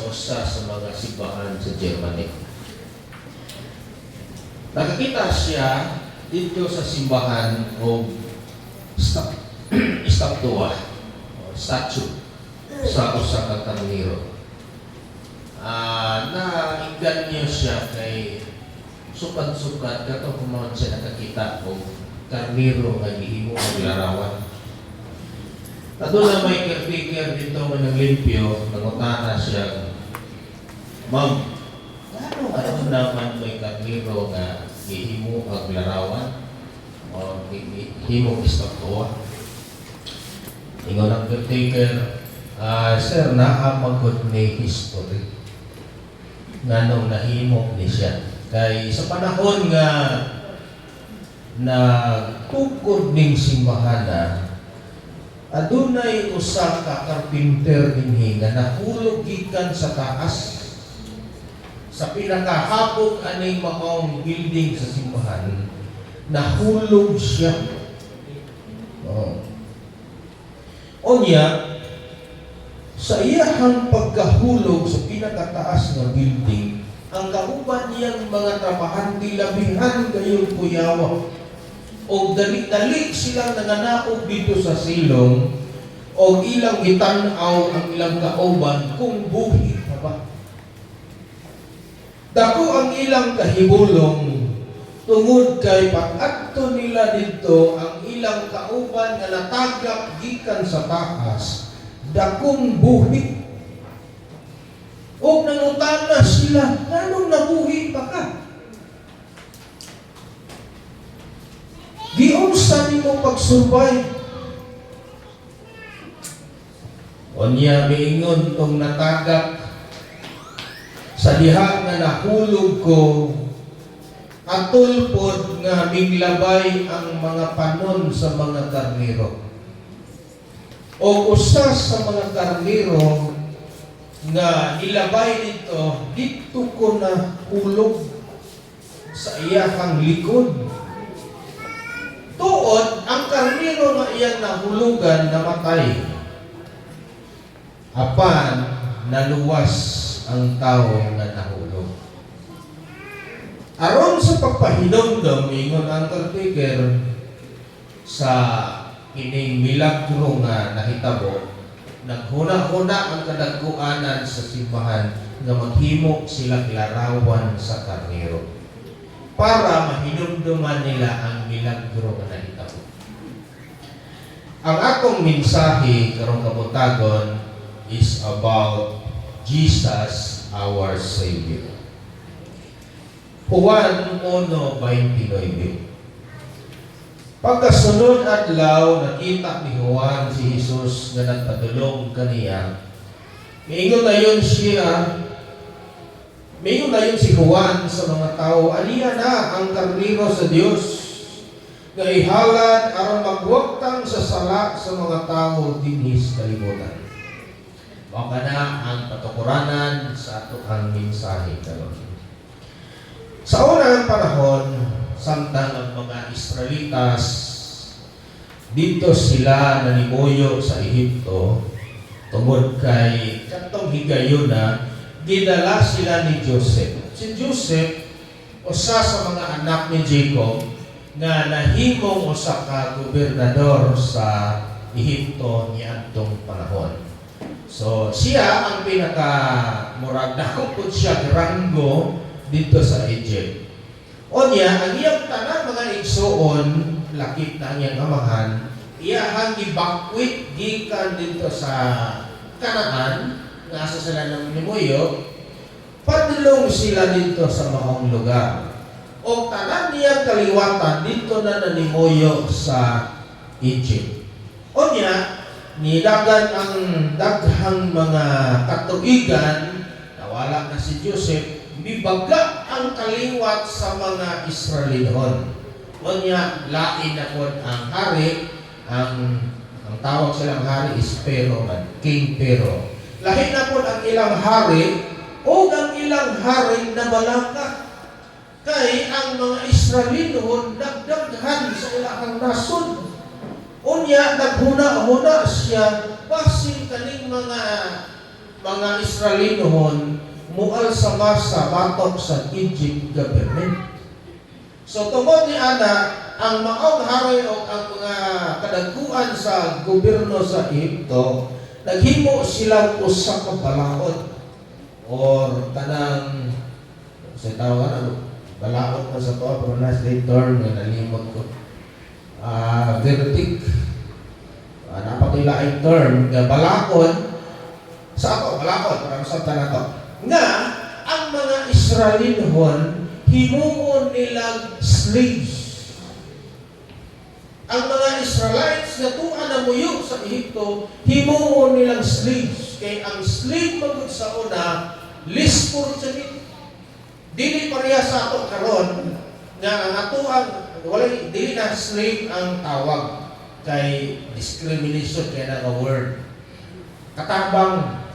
sa usa sa mga simbahan sa Germany. Nakakita siya dito sa simbahan o statue sa usa ka karniro. Nainggan niyo siya kay sukat-sukat kato kung siya nakakita o karniro nga gihimo ang larawan. Ato na may caretaker dito nga naglimpyo, nangutana siya, "Ma'am, ano naman may karniro nga gihimo ang larawan o gihimo istatwa?" Ingon ang caretaker, "Sir, naamagod ni history nga nung nahimo ni siya. Kay sa panahon nga na tukod ning simbahan adunay usa ka carpenter dinhi nga nahulog gikan sa taas sa pinakahapog aning maong building sa simbahan, nahulog siya. Onya, sa iyahang pagkahulog sa pinakataas nga building, ang kauban niyang mga trabahante labihan kayong kuyawa. O dali-dali silang nanganaog dito sa silong o ilang gitanaw ang ilang kauban kung buhi pa ba. Dako ang ilang kahibulong tungod kay pag-adto nila dito ang ilang kauban nga natagap gikan sa taas, dakong buhi. O nangutana sila, "Anong nabuhi pa ka? Giunsa nimo pag-survive?" Unya miingon tong natagap, "Sa diha nga nahulog ko, atol pod nga miglabay ang mga panon sa mga karniro. O usa sa mga karniro nga ilabay dito ko na hulog sa iyahang likod. Tuod, ang karniro nga iyang nahulugan namatay. Apan, naluwas ang tao nga nahulog." Aron sa pagpahinumdom, ingon ang caretaker sa kining milagro nga nahitabo, naghuna-huna ang kadagkuanan sa simbahan nga maghimo silang larawan sa karniro para mahinumduman nila ang milagro nga nahitabo. Ang akong mensahe karong kabutagon is about Jesus our Savior. Juan 1:29. Pagkasunod adlaw, nakita ni Juan si Jesus nga nagpadulong kaniya. Miingon dayon si Juan sa mga tao, "Aliya na ang karniro sa Dios nga ihalad aron magwagtang sa sala sa mga tao dinhi sa kalibutan." Mao kana ang patukuranan sa ato ang mensahe karon. Sa unang panahon, samtang ang mga Israelitas dito sila nanimuyo sa Ehipto tungod kay katong higayuna, gidala sila ni Joseph. Si Joseph, usa sa mga anak ni Jacob nga nahimong usa ka gobernador sa Ehipto niadtong panahon. So siya ang pinaka murag dako pud siya ranggo dito sa Egypt. Onya, ang iyang tanan mga igsoon, lakip na ang iyang amahan, iyahang gibakwit gikan dito sa Kanaan, nga asa sila ng nimuyo, padulong sila dito sa maong lugar. O tanan niyang kaliwatan dito na nanimuyo sa Egypt. Onya, nidagan ang daghang mga katuigan, nawala na si Joseph, bibaga ang kaliwat sa mga Israelihon. Unya, lain na po ang hari, ang tawag silang hari is Pero, King Pero. Lain na po ang ilang hari, o ang ilang hari na malaka. Kay ang mga Israelihon nagdaghan sa ilang nasod. Unya, naghuna-huna siya, basin kaning mga mga Israelinohon mual sa masa batok sa Egypt government. So tungod ni ana ang maong hari o ang mga kadagkuan sa gobyerno sa Egypto, naghimo sila usa ka balaod or tanang sa tawagan balaod na sa to translator nga nalimot ko. Vertic. Napatulaan term nga balakon sa ako, balakon para masabtan nato. Nga ang mga Israelinohon himuon nilang slaves. Ang mga Israelites na tuwa na muyo sa Ehipto, himuon nilang slaves. Kay ang slave magud sa una, list for chanit. Dili pareha sa ato karon nga ang atuang walay dili na slave ang tawag kay discrimination kay na word. Katabang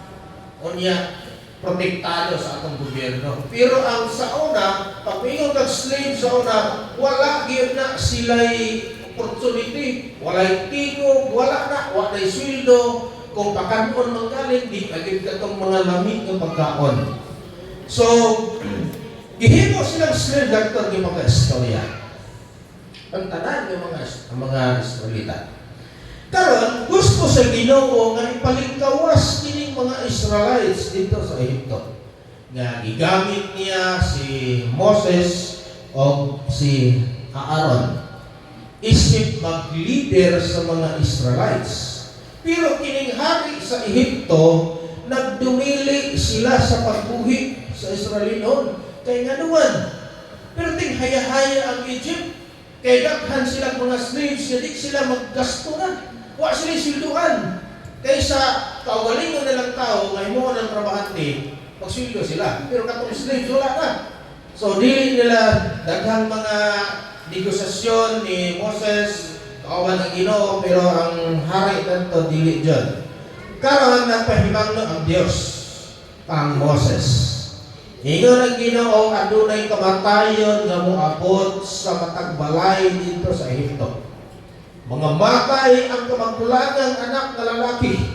unya protektado sa atong gobyerno. Pero ang sa una, pag mayroong nag-slave sa una, wala gyud na sila'y opportunity, wala'y tingog, wala na'y sweldo, kung pakanon manggaling, di agad katong mga lamig ng pagkaon. So, ihimo silang slave doctor ng mga istorya. Ang tanan ng mga Israelita. Karon gusto sa Ginoo nga ipalingkawas kining mga Israelites dito sa Ehipto. Nga gigamit niya si Moses o si Aaron isip mag-leader sa mga Israelites. Pero kining hari sa Ehipto nagdumili sila sa pagbuhi sa Israelinon kay nganuan. Pero ting haya-haya ang Egypt kay daghan silang mga slaves nga di sila maggasto na. Wa sila silduan. Kaysa kaugalingon nilang tao, ngay mo ng trabahante, magsildo sila. Pero katong slaves, wala na. So, di nila daghang mga negosasyon ni Moses, kauban ng Ginoo, pero ang hari dito, dili dyan. Karon nagpahimangno ang Dios, ang Moses. Ingon ang Ginoo, adunay kamatayon nga moabot sa matag balay dito sa Ehipto. Mga matay ang kamangkulangang anak na lalaki.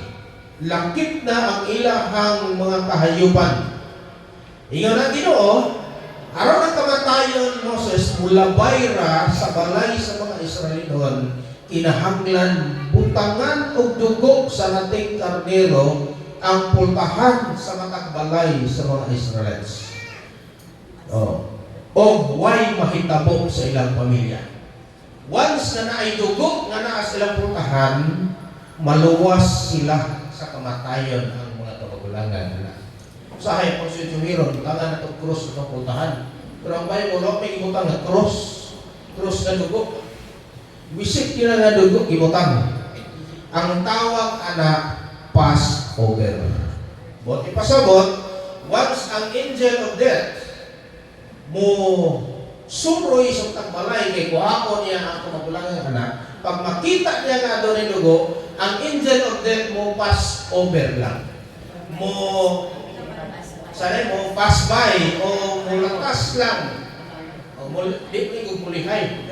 Lakip na ang ilahang mga kahayupan. Ingon ang Ginoo, aron ang kamatayon Moses mulabay ra sa balay sa mga Israelinoon, kinahanglan butangan og dugo sa nating karnero ang pultahan sa matag balay sa mga Israelites. O way mahitabo sa ilang pamilya. Once na naay-dugo nga naa silang pultahan, maluwas sila sa kamatayon ang mga kabagulangan nila. Sa hay po si Jumiron, butangan na itong krus ng pultahan. Pero ang Bible, may ibutang na krus na dugo. Wisik yun na dugo, ibutang. Ang tawag anak, Passover. Buti pasabot, once ang angel of death mo suroy sa tagbalay kay kuhakon niya ang kamagulangang anak, pag makita niya nga doon yung dugo, ang angel of death mo pass over lang. Mo pass by o mo latas lang. O mo di ko mulihay.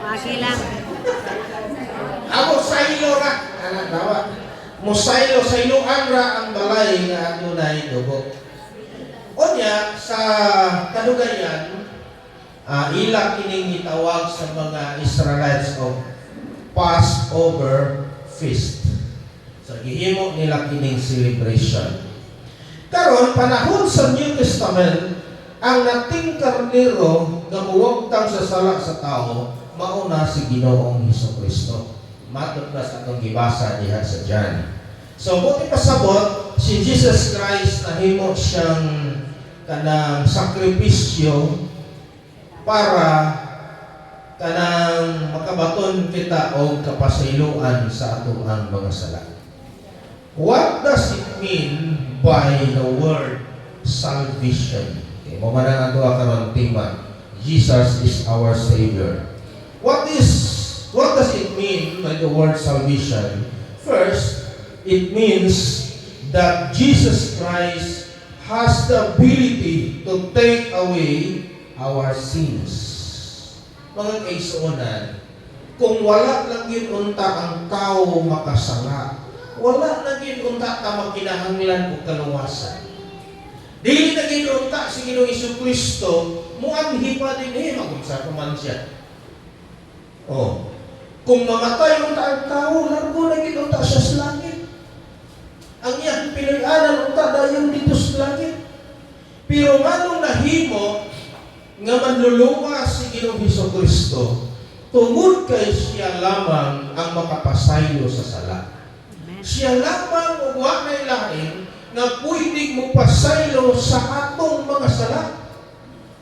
Aki lang. Ako saylo ra anak dawa. Mo sayloan ra ang balay nga adunay dugo. Onya sa kadugayan ila kining gitawag sa mga Israelites of Passover feast. So gihimo nila kining celebration. Karon panahon sa New Testament, ang nating karnero nga muwagtang sa sala sa tao mauna si Ginoong Hesukristo. Matud na sa atong gibasa diha sa John. So buti pasabot si Jesus Christ nahimo siyang kanang sakripisyo para kanang makabaton kita og kapasayloan sa atong mga sala. What does it mean by the word salvation? Okay, mo man ang ato karon tema. Jesus is our Savior. What does it mean by the word salvation? First, it means that Jesus Christ has the ability to take away our sins. Mga kaigsuonan, kung wala lang yun unta ang tao makasala, wala na gid unta ta magkinahanglan og kaluwasan. Dili na gid unta si Ginoong Jesucristo muanhi pa dinhi magunsa pa man siya. Oh. Kung mamatay unta ang tao, largo na gid unta siya sa langit. Ang iyang pinag-anan unta dayon dito sa langit. Pero nganong nahimo nga manluluwas si Ginoong Jesucristo, tungod kay siya lamang ang makapasaylo sa sala. Siya lamang ug wa nay lain nga pwedeng mopasaylo sa atong mga sala.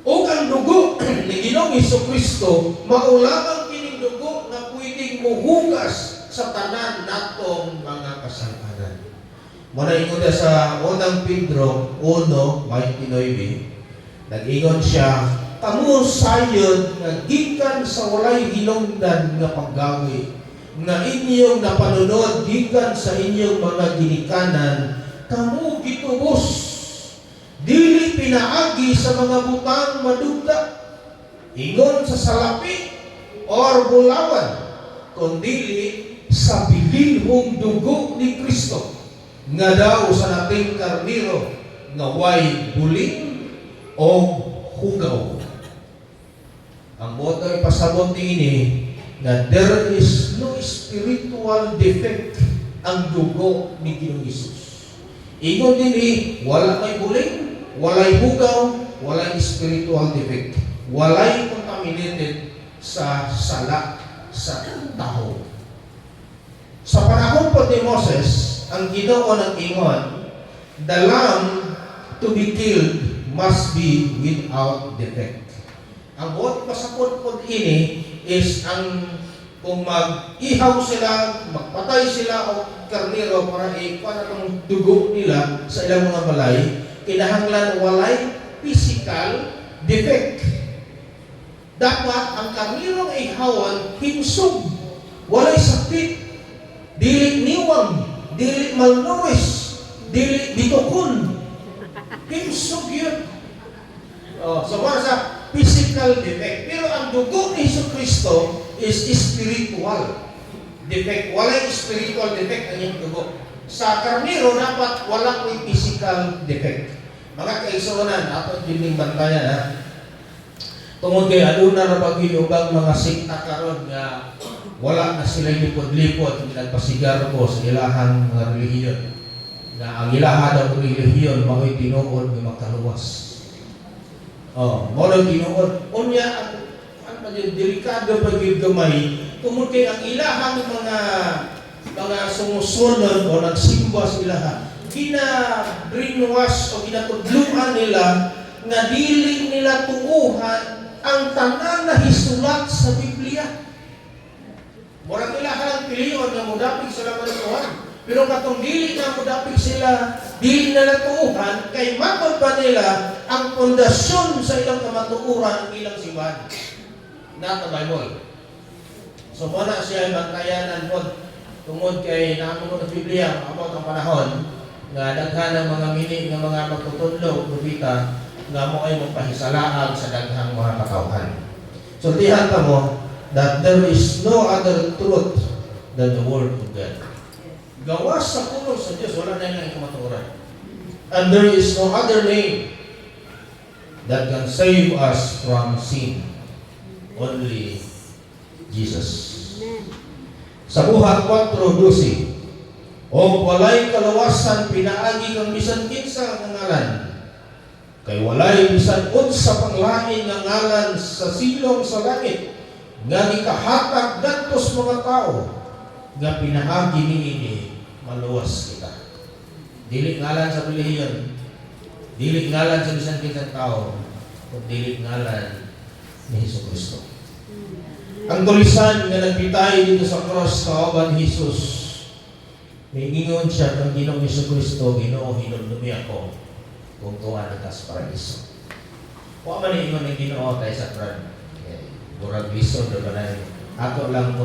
O ang dugo ni Ginoong Jesucristo mao lamang kining dugo nga pwedeng mohugas sa tanan natong mga kasalanan. Muna ingon sa unang Pedro 1:29, nag-ingon siya, kamu sayod nga gikan sa walay hinungdan nga paggawi, nga inyong napanunod gikan sa inyong mga ginikanan, kamu gitubos, dili pinaagi sa mga butang madugda, ingon sa salapi or bulawan, kundili sa bilihong dugo ni Kristo, nga daw sa nating karniro, nga way buling o hugaw. Ang boto ay pasabot ini na there is no spiritual defect ang dugo ni Ginoong Hesus. Ingon din wala may buling, walay hugaw, walay spiritual defect, walay contaminated sa sala sa tao. Sa panahon po ni Moses, ang Ginoo nag-ingon, the lamb to be killed must be without defect. Ang buot pasapot po ini is ang kung mag-ihaw sila, magpatay sila o karniro para para itong dugo nila sa ilang mga balay, kinahanglan walay physical defect. Dapat ang karnirong ihawan hinsog, walay sakit, dili niwang, dili malnourished, dili bitukon. Hinsog yun. So para sa physical defect. Pero ang dugo ni Jesucristo is spiritual defect. Walang spiritual defect ang iyong dugo. Sa karniro, dapat walang may physical defect. Mga kaigsunan, ato dining bantayan ha. Tungod kay aduna ra paghinubang mga sikta karon nga wala na sila lipod-lipod, nagpasigar ko sa ilahang mga relihiyon. Na ang ilaha daw relihiyon mao'y tinuod nga makaluwas. Mo lang tinuod. Unya ang delikado pag gamay, tungod kay ang ilahang mga sumusunod o nagsimba sa ilaha, gina-brainwash o ginatudluan nila nga dili nila tuuhan ang tanan na hisulat sa Biblia. Murang ilahang piliyon nga mudapig sila manutuhan. Pero katong dili na mudapig sila, dili na natuuhan, kay matod pa nila ang pundasyon sa ilang kamatuuran ng ilang simbahan. Na sa Bible. So muna siya bantayanan mo tungod kay naamo ko ng Biblia about ang panahon nga daghan ng mga mini ng mga magtutudlo propeta nga mo ay magpahisalaag sa daghang mga katawhan. So tihan ta mo that there is no other truth than the word of God. Gawas sa puno sa Diyos, wala na yung kamaturan. And there is no other name that can save us from sin. Only Jesus. Sa buhat 4:12, o walay kalawasan pinaagi kang bisan kinsa nga ngalan, kay walay bisan unsa panglain nga ngalan sa silong sa langit, nga gikahatag ngadtos mga tao, nga pinaagi niini maluwas kita. Dili ngalan sa relihiyon, dili ngalan sa bisan kinsang tao, kundi dili ngalan ni Jesucristo. Ang tulisan nga nagpitay dito sa cross kauban ni Jesus, may ingon siya ng Ginoong Jesucristo, Ginoo hinumdumi ako kung tuwan ka sa paraiso. Wa man ingon ng Ginoo kay sa krad. Murag lisod do na ato lang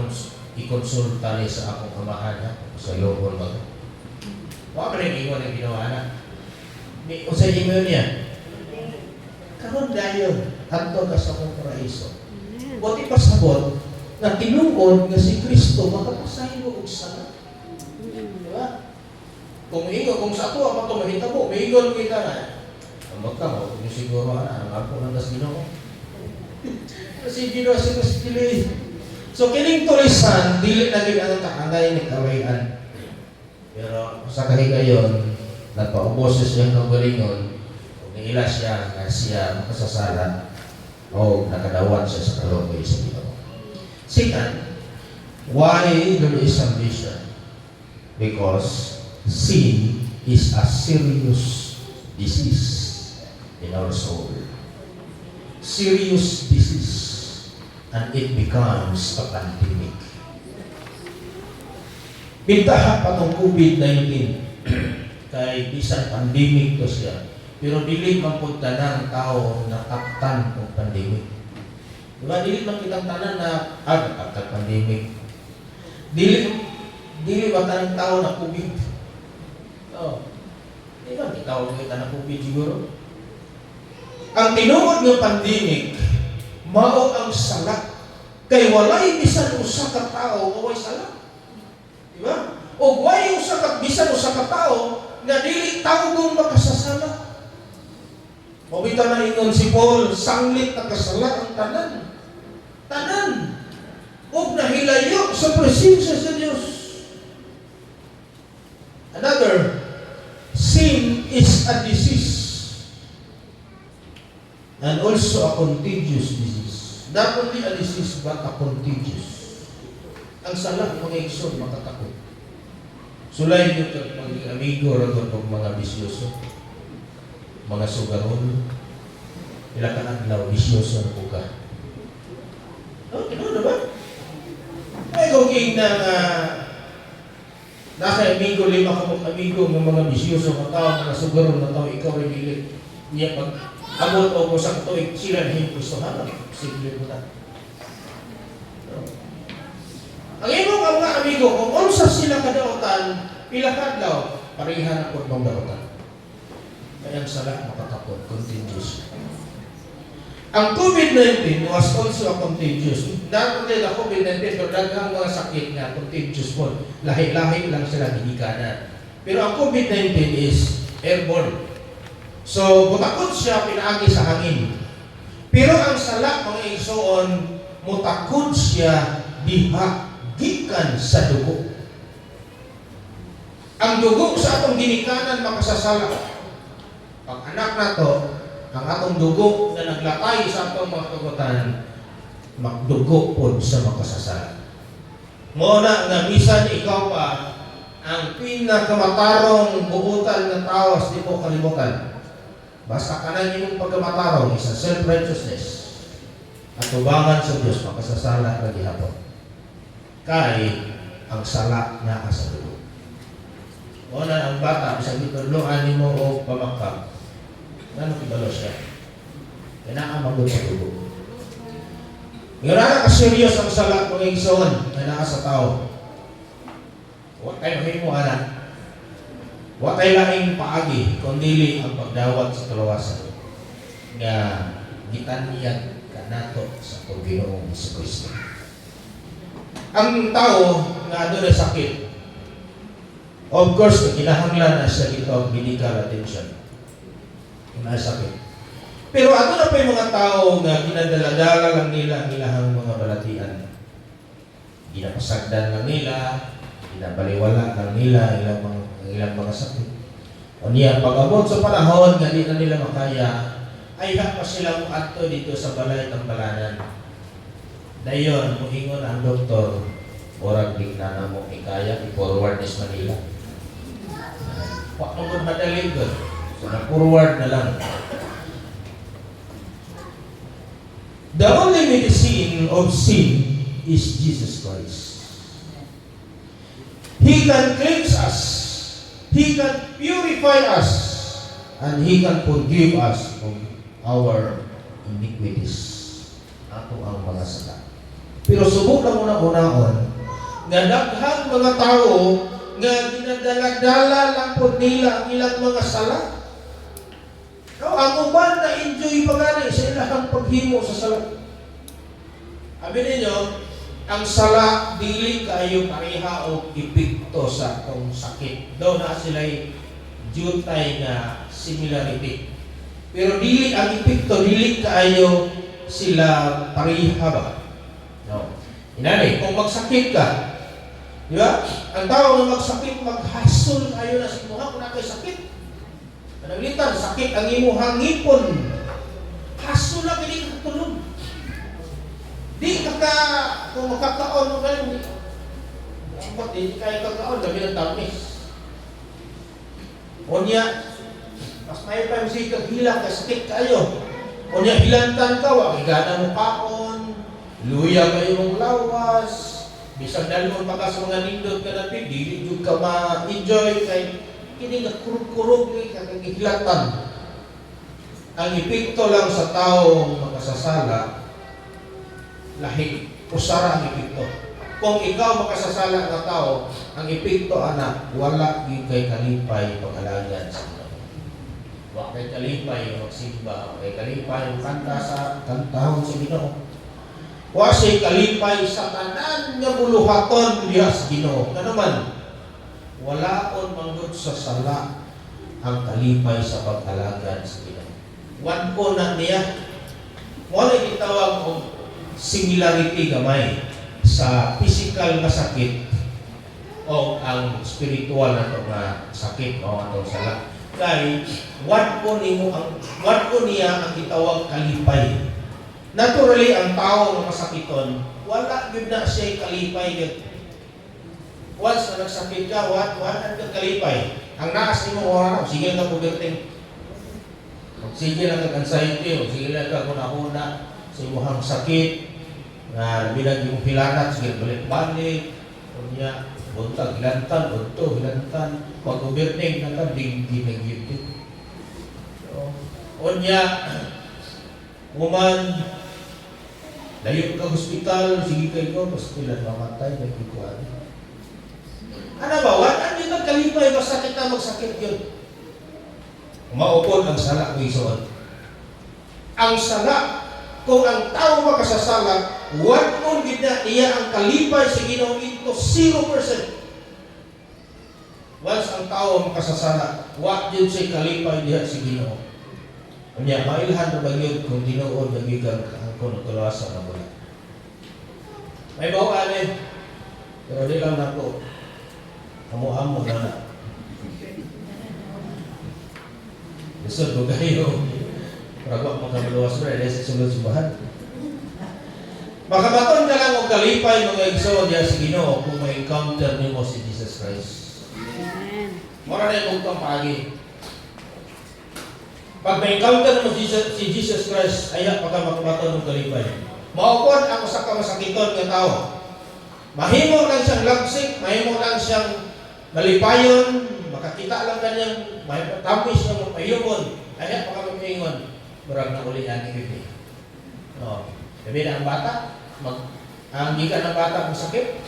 ikonsulta ni sa akong amahan ha sa loob ba. Wa man ingon ng Ginoo ana. Ni usay ingon niya. Karon dayon adto ka sa akong paraiso. Buti pasabot na tinuod nga si Kristo makapasaylo og sala. Diba? Kung ingo, kung sa tuwa pa ito mahitabo, maigon kita na. Amot ka mo, kung siguro ang ako ng das Ginoo. Kasi Ginoo si Kristo. So kining tulisan, dili na gid ang kaangay ni kawayan. Pero sa kahigayon, nagpaubos siya ng galingon, kung niila siya nga siya makasasala o nakadawat siya sa kaloob sa Ginoo. Second, why there is salvation? Because sin is a serious disease in our soul. Serious disease. And it becomes a pandemic. Bintaha pa itong COVID-19 kay bisan pandemic to siya. Pero dili man po tanang tao na taktan ng pandemic. Diba? Dili man kitang tanan na taktan pandemic. Dili ba tanang tao na COVID? Oh. Di ba ikaw kita na COVID siguro? Ang tinuod ng pandemic, mao ang sala. Kay walay bisan usa ka tawo maway sala. Di ba? O way usa ka bisan usa ka tawo nga dili tawgong makasasala. Mabita na ingon si Paul, sanglit na kasala ang tanan. Tanan. Og nahilayo sa presensya sa Dios. Another, sin is a disease and also a contagious disease. Not only a disease, but a contagious. Ang sala, mga igsoon, makatakot. Sulay nyo kag mag-amigo ragon pag mga bisyoso, mga sugaron, ila ka naglaw, bisyoso na po ka. Ano ba? Ay, kung naka-amigo, lima ka mag-amigo, mga bisyoso, mga tao, mga sugaron na tao, ikaw ay bilit. Niya pag abot o sa tuig, sila na yung gusto hanap. Simple mo na. Ang imong mga amigo, kung unsa sila kadautan, pila kadlaw, pareha na po mong dautan. Kaya ang sala, makatakot, contagious. Ang COVID-19 was also a contagious. Not only the COVID-19, pero daghang mga sakit nga, contagious po. Lahi-lahi lang sila ginikanan. Pero ang COVID-19 is airborne. So, mutakot siya pinaagi sa hangin. Pero ang sala, mga igsoon, mutakot siya diha gikan sa dugo. Ang dugo sa atong ginikanan makasasala. Pag anak na to, ang atong dugo na naglatay sa atong mga kagutan, magdugo po sa makasasala. Muna nga bisan ikaw pa, ang pinakamatarong buutan na tawas di mo kalimutan. Basta kanan yung pagkamatarong isa self-righteousness at tubangan sa Diyos makasasala na gihapon. Kay ang sala niya sa dugo. Una ang bata, isang ituluan mo o pamakap. Ano kibalo siya? Kailangan sa dugo. Ngayon na ka-serious ang sala mga igsoon na naa sa tao. Huwag kayo mo anak. Huwag kayo lahing paagi, kundi ang pagdawat sa kalawasan nga gitanyag ka nato sa Panginoong Kristo. Ang tao nga doon ay sakit. Of course, kinahanglan na siya dito ang medical attention. Nga sakit. Pero ato na pa yung mga tao nga ginadala-dala lang nila ang ilahang mga balatian. Ginapasagdan lang nila, ginabaliwala lang nila ilang mga sakit. O niya, pag-abot sa panahon nga di na nila makaya, ay pa silang ato dito sa balay ng balanan. Dayon, muhingon ang doktor, orag di na mo ikaya, i-forward is Manila. Wak nung madali ko. So, na-forward na lang. The only medicine of sin is Jesus Christ. He can cleanse us. He can purify us. And He can forgive us of our iniquities. Ato ang mga sala. Pero subok lang una-unahon nga daghang mga tao nga ginadala-dala lang po nila ang ilang mga sala. Ang uban na enjoy pa gani sa ilang paghimo sa sala. Sabi ninyo, ang sala dili kayo pareha og epekto sa atong sakit. Daw na sila'y jutay nga similarity. Pero dili ang epekto, dili kayo sila pareha ba? No. Inani, kung magsakit ka, di ba? Ang tao nga magsakit, maghasol kayo na sa imuha kung na kayo sakit. Kanalitan, sakit ang imuhang ngipon. Hasol na kini katulog. Di kung makakaon mo kayo, di kayo kakaon, dami ng tamis. Unya, mas may pa yung sikag hilang, kaya sakit kayo. Unya, hilantan ka, wakigana mo kaon, luya kayo mong lawas, bisang dalon pa ka sa mga nindot ka natin, di ka ma-enjoy, kaya kini nga kurug-kurug, kaya hilatan. Ang epekto lang sa taong makasasala, lahi, usara ang epekto. Kung ikaw makasasala nga tao, ang epekto, anak, wala yung kay kalipay pag-alagan sa Ginoo. Wala kay kalipay yung magsimba, kay kalipay yung kanta sa kantahon sa Ginoo. Wala siya kalipay sa tanan nga buluhaton diha sa Ginoo. Nga naman, wala on manggod sa sala ang kalipay sa pag-alagan sa Ginoo. One po na niya, wala itawag kong similarity gamay sa physical na sakit o ang spiritual na ito nga sakit o atong sala. Kaya, what po niya ang itawag kalipay. Naturally, ang tao nga masakiton, wala yun na siya kalipay. Once na nagsakit ka, wala ka kalipay. Ang naas ni mo, sige na pugerting. Sige na kag-anxiety, sige na kag-una-una sa imuhang sakit, na bilang yung hilanat, sige balik-balik, kunya, buntag, hilantan, bunto, hilantan, pag-uberning, nakadinggi na gilid. So, kunya, woman, layo ka hospital, sige kayo, hospital, mamatay, nagkikuan. Ano ba, wala nyo nagkalipay, basta kita magsakit yun. Maupod ang sala ko isuon. Ang sala, kung ang tao makasasala, what on gina iya ang kalipay sa Ginoo ito 0%. Once ang tao makasasala, what yun siya kalipay diha sa Ginoo. Unya, mailhan na bagyod kung Ginoo nagigang ang kunutulasan na wala. May bawaan eh. Pero di lang nako. Amo-amo na. Gusto ko kayo. Ragwa magkamaluwas na dahil sa sulod-subahan. Makabaton ka lang o kalipay mga igsoon diya sa Ginoo kung may encounter ni mo si Jesus Christ. Amen. Mara na yung utang pagi. Pag may encounter mo si Jesus Christ, ayak pagka makabaton ng kalipay. Maupod ang usa ka masakiton nga tao. Mahimo lang siyang lagsik, mahimo lang siyang malipayon, makakita lang kanyang may tamis na mapayumon. Ayak pagka mapaingon. Murag na uli yan ibig. No. Sabi na ang bata, ang gikan ng bata kung sakit,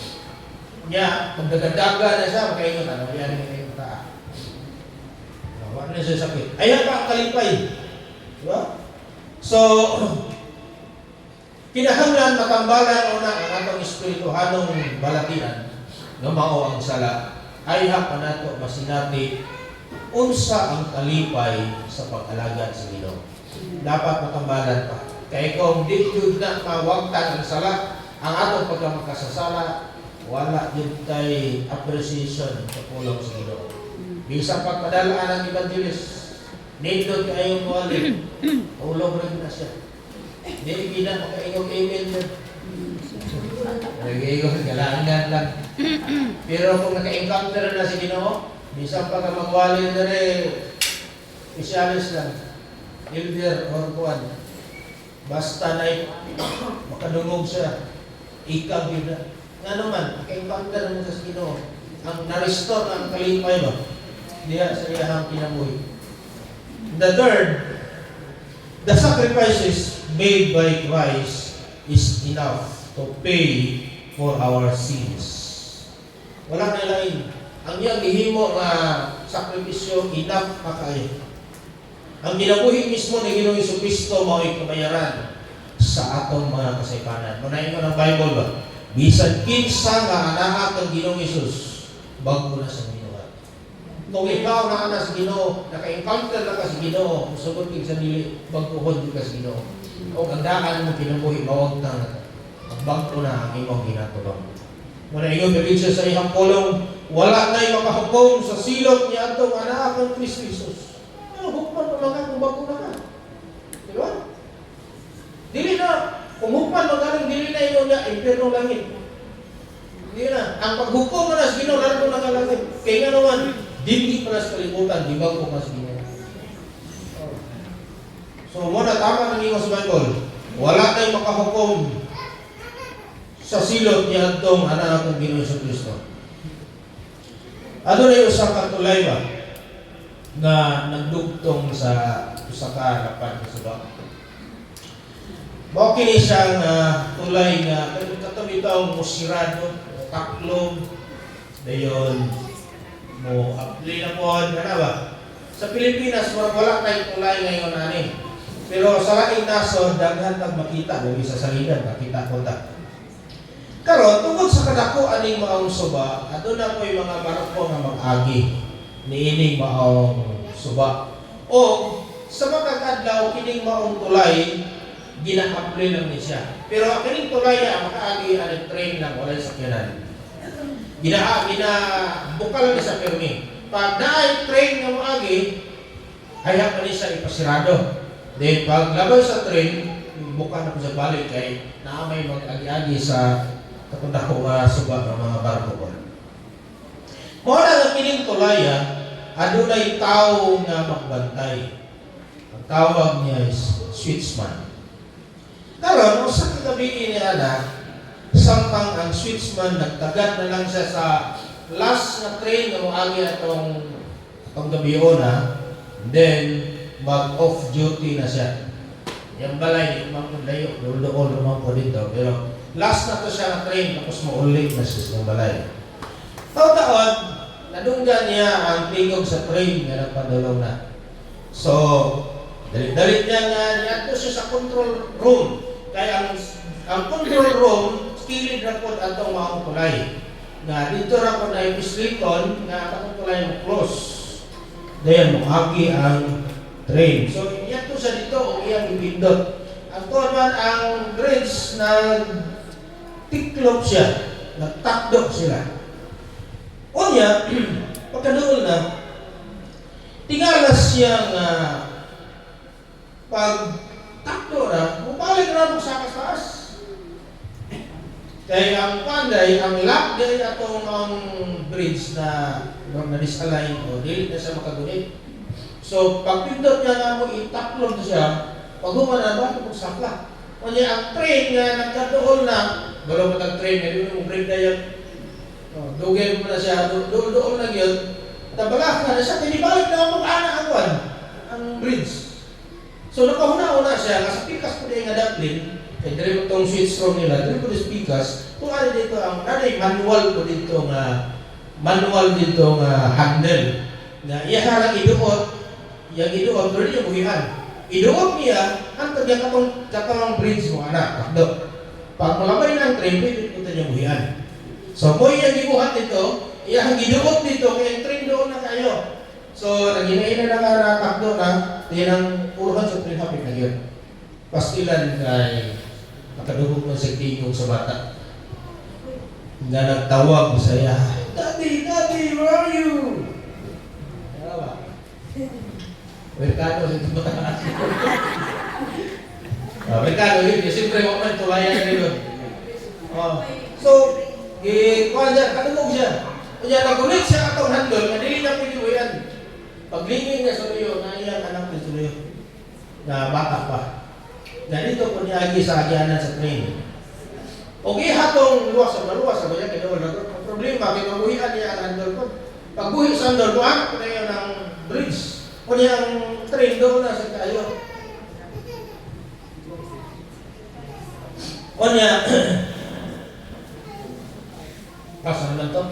niya, magdagadaga na siya, makaingon, ano yan yung ngayon taa. Wala na siya sakit. Ayan pa ang kalipay. Diba? So, kinahanglan matambalan o na ang atong espirituhanong balatian na mao ang sala, ay hapa nato masinati unsa ang kalipay sa pag-alaga sa Ginoo. Dapat matambalan pa. Kaya kung di yun na mawagtan ang sala, ang atong pagkamakasasala, wala yun kay appreciation sa pulong sa Ginoo. Bisa pagpadalaan ng evangelist, nindot kayong muwalit, ulong rin na siya. Di gina makaingog amen na. Nag-iingog, galangan lang. Pero kung naka-encounter na si Ginoo, bisa pa ka magwali na rin, isyalis lang. Elder or kuwan. Basta na makadungog siya. Ikaw yun na. Nga naman, naka-encounter mo sa Ginoo. Ang na-restore ang kalipay mo. Diya sa iyahang kinabuhi. The third, the sacrifices made by Christ is enough to pay for our sins. Wala na lain. Ang iyang gihimo nga sakripisyo, enough makayo. Ang ginabuhi mismo ni Ginoong Jesucristo mao'y kamayaran sa atong mga kasaypanan. Munahin ko ng Bible ba? Bisan kinsa nga anak kang Ginoong Hesus, bago na sa Ginoo. Kung ikaw na anak sa Ginoo, naka-encounter na ka sa Ginoo, musabot kang sa dili, baguhod ka sa Ginoo. Kung ang daan mo kinabuhi, mawag na, magbago na ang imong ginatulong. Muna ingon gabin siya sa iyang pulong, wala na'y makahukom sa silot niya atong anak kang Kristo Hesus. Ano, hukman pa mga kung bago na ka. Di ba? Dili na. Kung hukman magaling, dili na ino niya, impyerno langit. Hindi na. Ang paghukom na sa Ginoo, lalo na kalangit. Kaya nga naman, dili pa na sa kalimutan, di ba ko mas Ginoo. So, muna tama ng ingo sa Bible. Wala tayong makahukom sa silot niya itong anak ng Ginoong Kristo. Ano na yung isang katulay ba na nagdugtong sa harapan sa suba? Bakit siyang tulay nga katabi itong musirado, taklong, dayon mo apli na po, ba? Sa Pilipinas, wala tayong tulay ngayon ani. Pero sa laing nasod, daghan kang makita, dali sa salinan, makita ko ta. Karon tungkol sa kadako aning maong suba, adto na ko'y mga barko nga mag-agi niining maong suba. O sa mga kadlaw kining maong tulay gina-apply lang ni siya. Pero kining tulay ang makaagi ang train lang wala sakyanan. Bukal ni sa permi. Pag naay train nga moagi, hayag pa ni siya ipasirado. Then pag labay sa train, bukal na po sa balik kay naamay mag-agi-agi sa katunda ko nga suba ng mga barko ko. Muna nga kining tulaya, adunay tao nga magbantay. Ang tawag niya is switchman. Karon, sa kagabi niya na, sampang ang switchman, nagtagat na lang siya sa last na train na muagi atong gabi na, then mag-off duty na siya. Yung balay, yung mga layo, doon naman po dito, pero last na to siya na train, tapos maulit na siya sa balay. Taon-taon, nadunggan niya ang tingog sa train nga nagpadulong na. So, dalit-dalit niya nga, niyato siya sa control room. Kaya ang control room, kilid na po atong maong kulay. Nga, dito na po na yung pisliton, nga atong kulay mo close. Dayan, mukhagi ang train. So, niyato siya dito, o iyang ibindot. Ang naman ang bridge na tiklop siya, nagtakdok sila. O niya, pagkadoon na, tingalas siyang pag takdo na, bumalik na po sa taas. Kaya ang panday, ang lock day atong ang bridge na na-disalign o dili na siya makagunit. So, pag pindot niya nga mo, itaklon siya, pag humana ba, ito sakla. Kanya ang train nga nagkatuol na, balo mo train nga, yung break na yun, dugay mo na siya, doon na yun, tabalak na siya, tinibalik na ako anak ang bridge. So, nakahuna-una siya, nga sa pikas po niya nga daplin, kaya dire mo itong switch from nila, dire po yung pikas, kung ano dito, ang manual po dito nga, handle, nga iya harang iduot, yang iduot, pero niya buhihan. Iduot niya, ang tagya katong bridge mo, anak, takdo. Pag malabay ng train, pwede punta niya buhihan. So, mo yung gibuhat dito, iyang giduot dito, kaya yung train doon na kayo. So, naginaina na nga takdo na, yan ang uruhan sa train hapit na yun. Pastilan ay nakadugog mo sa tingog sa bata. Nga nagtawag sa iya, Daddy, Daddy, where are you? Ano ba? Merkado sa ito ba? Merkado yun, siyempre mo man tulayan na yun. So, kuha niya, kadugog siya. Kaya nagulit siya atong handol, nga dili na pwede mo yan. Paglingin niya sa iyo, na iyan anak ni sa iyo, na bata pa. Na dito po niya agi sa agyanan sa train. O hatong luwas sa maluwas, sabi niya, ang problema, kinabuhian niya ang handol ko. Pagbuhi sa handol, buhanap ko na yun ng bridge. O niya ang train doon na sa tayo. O niya, pasan naman to.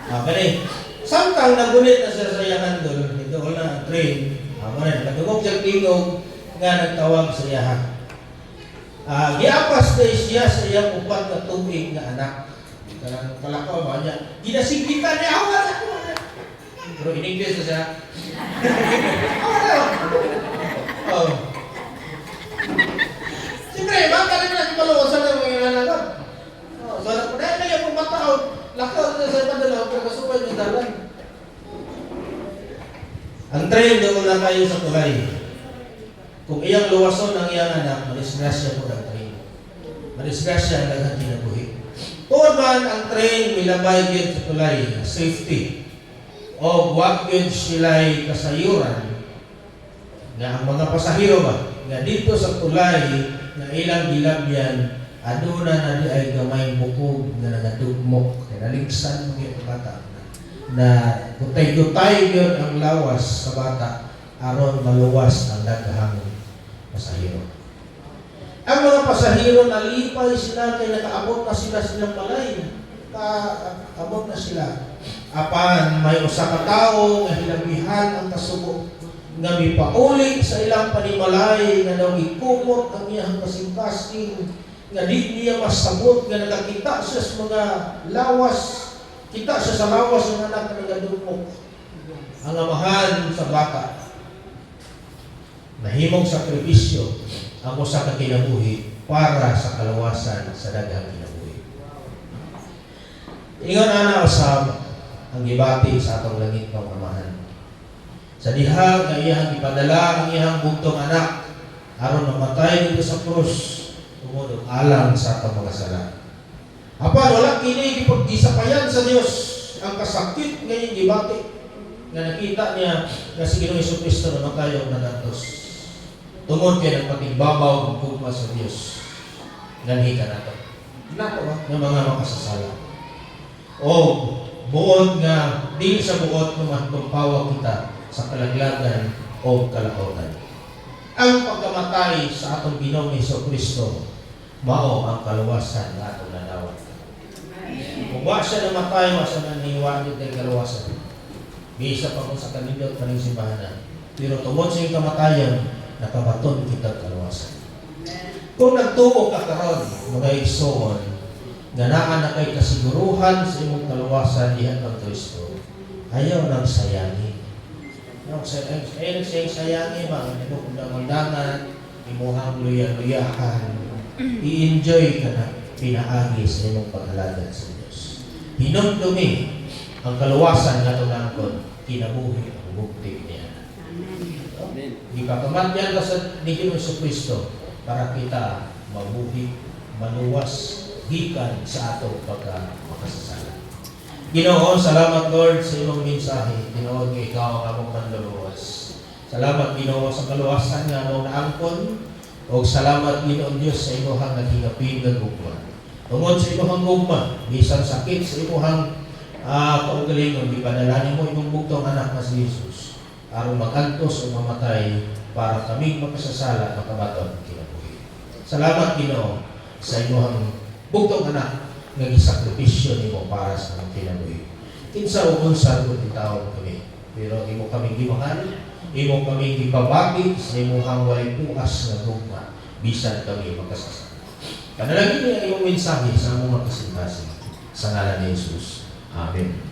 Okay. Samtang nagulit na siya sa yahan doon, doon na ang train. Nakatugog siya tingog nga nagtawag sa yahan. Giapas na siya sa iyang upat na tubig na anak. Kanang palakaw ba niya? Ginasigitan niya, awan ako! Pero in English na siya. Awan ako! Oh. Siyempre, baka rin na si Maluwasan na mga anak. So, dahil na yung pumataon, lakaw na sa padala, pero kasupay yung dalan. Ang train doon na kayo sa tulay. Kung iyang luwason ang iyang anak, manisgrasya po ang train. Manisgrasya ang lahat kinabuhi. Kung man ang train milabay yun sa tulay, safety, o wag yun sila'y kasayuran, nga ang mga pasahero ba, nga dito sa tulay, nga ilang gilabyan, aduna na di ay gamay bukog na nagadugmok, kaya naligsan mo yung bata, na gutay-gutay yun ang lawas sa bata, aron maluwas ang daghang pasahero. Ang mga pasahero nalipay sila kay nakaabot na sila silang balay. Kaabot na sila. Apan may usa ka tawo nga hilabihan ang kasugo nga mipauli sa ilang panimalay nga daw ikumot ang iyang kasing-kasing nga di niya masabot nga nakakita siya sa mga lawas. Kita siya sa lawas ng anak na nagadumok. Ang amahan sa bata nahimong sakripisyo ang usa ka kinabuhi para sa kalawasan sa daghang kinabuhi. Ingon ana usab ang gibati sa atong langit nga amahan. Sa diha nga iyang ipadala ang iyang bugtong anak aron mamatay dito sa krus tungod alang sa atong mga sala. Apan wala kini gisapayan sa Dios ang kasakit nga iyang gibati nga nakita niya nga si Ginoong Jesucristo namatay og nanatos. Tungod kay nagpatigbabaw ng kugma sa Diyos. Ganhi ka nato. Nato ng mga makasasala. O buod nga, di sa buod tumampawa kita sa kalaglagan o kalautan. Ang pagkamatay sa atong Ginoong Jesucristo, mao ang kaluwasan na atong nadawat. Kung wa siya namatay, wa siya naniwanid ng kaluwasan. Bisa pa kung sa kanindot pa rin simbahan. Pero tungod sa iyong kamatayan, nakabaton kita kaluwasan. Kung nagtuo ka karon, mga igsoon, ganaan na kay kasiguruhan sa imong kaluwasan dihan ng Kristo, ayaw nang sayangin. Ayaw nang sayangin, mga nagpundangan, imuhang luya-luyahan, i-enjoy ka na pinaagi sa imong paghalagad sa Diyos. Hinumdumi ang kaluwasan nga tunangkon, kinabuhi ang bukti niya. Ipakamatyan ka sa ni Ginoong Jesucristo para kita mabuhi, maluwas, gikan sa ato pagka-makasasala. Ginoo, salamat Lord sa imong mensahe. Ginoo, ikaw ang among manluluwas. Salamat Ginoo sa kaluwasan nga among naangkon o salamat Ginoo Dios sa imong naghingapin nga gugma. Tungod sa imong gugma, bisan sakit sa imong kaugalingon, ipadalhan mo imong bugtong anak na si Jesus aron makantos o mamatay para kaming makasasala makabaton kinabuhi. Salamat Ginoo sa imong bugtong anak nga gisakripisyo nimo para sa among kinabuhi. Kinsa o unsa kun itawag kami, pero imo kami gimahal, imo kami gipabati sa imong walay bukas nga gugma bisan kami makasasala. Kanalagin niya imong mensahe sa among mga kasintasin sa ngalan ni Jesus. Amen.